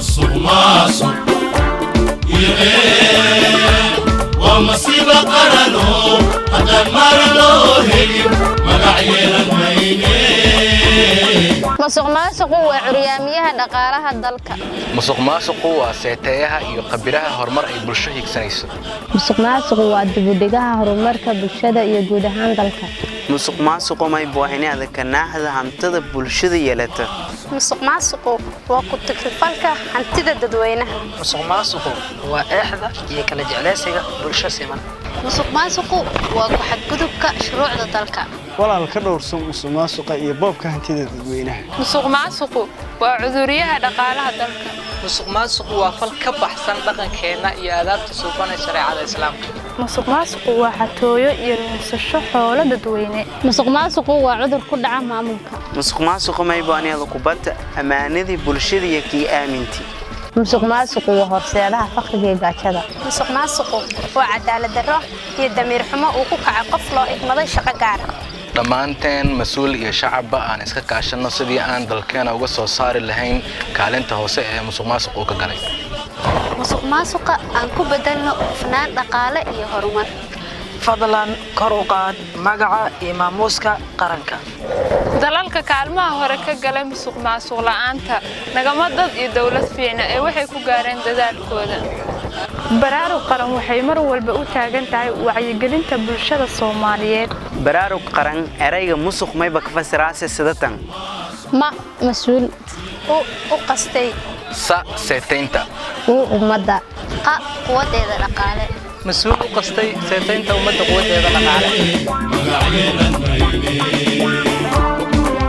مصر ومصيبة قرنو هذا مرلو هيم مقعيرا ميني musuqmaasuqu waa curyaamiyaha dhaqaalaha dalka. musuqmaasuqu waa seetayaha iyo qabiraha horumar ay bulsho higsanayso. musuqmaasuqu waa dib-u-dhigaha horumarka bulshada iyo guud ahaan dalka. musuqmaasuqu ma boohinada kanaahda hantida bulshada yeelata. musuqmaasuqu waa ku takrifalka hantida dadweynaha. musuqmaasuqu waa eexda iyo kala jeclaysiga bulsho siman. musuqmaasuqu waa ku xadgudubka shuruucda dalka. walaal ka dhowrsan musuqmaasuqa iyo boobka hantida dadweynaha. musuqmaasuqu waa cuduryaha dhaqaalaha dalka. musuqmaasuqu waa fal ka baxsan dhaqankeena iyo aadaabta suuban ee shareecada islaamka. musuqmaasuqu waa xatooyo iyo lunsasho xoolo dadweyne. musuqmaasuqu waa cudur ku dhaca maamulka. musuqmaasuqu ma boohinada kubadda amaanadii bulshada iyo kii aaminti. musuqmaasuqu waa horseedaha faqriga iyo gaajada. musuqmaasuqu waa cadaalad darro iyo damiir xumo uu ku kaco qof loo igmaday shaqo gaar ah. dhammaanteen mas'uul iyo shacabba aan iska kaashano sidii aan dalkeena uga soo saari lahayn kaalinta hoose ee musuqmaasuqu ka galay. musuqmaasuqa aan ku bedelno hufnaan dhaqaale iyo horumar. fadlan kor u qaad magaca iyo maamuuska qaranka. dalalka kaalmaha hore ka galay musuqmaasuq la'aanta nagama dad iyo dawlad fiicna ee waxay ku gaareen dadaalkooda. baraarug qaran waxay mar walba u taagan tahay wacyigelinta bulshada Soomaaliyeed. baraarug qaran erayga musuq mayba ka fasiraase sidatan mas'uul u qastay seetaynta ummadda quwadeeda dhaqaale. mas'uul u qastay seetaynta ummadda quwadeeda dhaqaale.